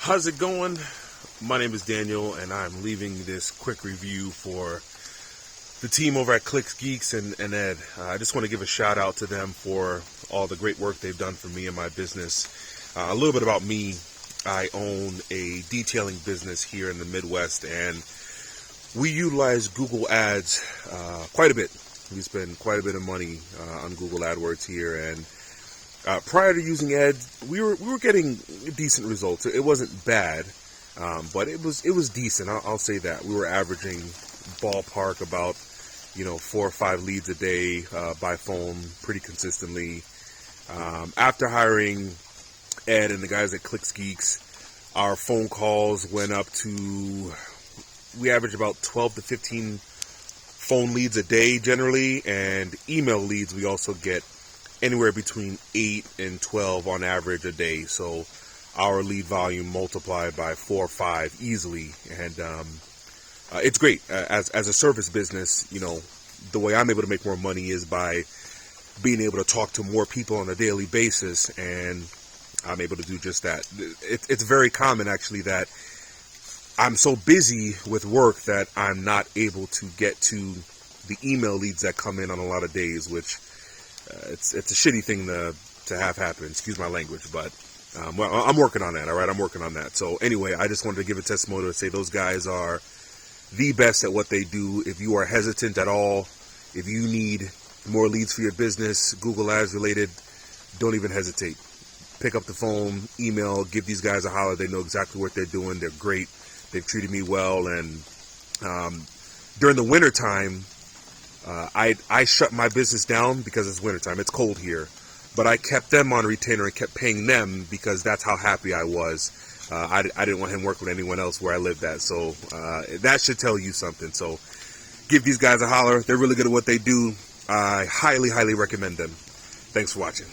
How's it going? My name is Daniel, and I'm leaving this quick review for the team over at Geeks and Ed. I just want to give a shout out to them for all the great work they've done for me and my business. A little bit about me. I own a detailing business here in the Midwest, and we utilize Google Ads quite a bit. We spend quite a bit of money on Google AdWords here, and prior to using Ed, we were getting decent results. It wasn't bad, but it was decent. I'll say that. We were averaging ballpark about 4 or 5 leads a day by phone pretty consistently. After hiring Ed and the guys at Geeks, our phone calls went up to, we average about 12 to 15 phone leads a day generally, and email leads we also get anywhere between 8 and 12 on average a day. So our lead volume multiplied by 4 or 5 easily, and it's great. As a service business, the way I'm able to make more money is by being able to talk to more people on a daily basis, and I'm able to do just that. It's very common, actually, that I'm so busy with work that I'm not able to get to the email leads that come in on a lot of days, which it's a shitty thing to have happen. Excuse my language, but well, I'm working on that. All right, I'm working on that. So anyway, I just wanted to give a testimonial to say those guys are the best at what they do. If you are hesitant at all, if you need more leads for your business, Google Ads related, don't even hesitate. Pick up the phone, email, give these guys a holler. They know exactly what they're doing. They're great. They've treated me well. And during the winter time, I shut my business down because it's wintertime. It's cold here. But I kept them on retainer and kept paying them because that's how happy I was. I didn't want him working with anyone else where I lived at. So that should tell you something. So give these guys a holler. They're really good at what they do. I highly, highly recommend them. Thanks for watching.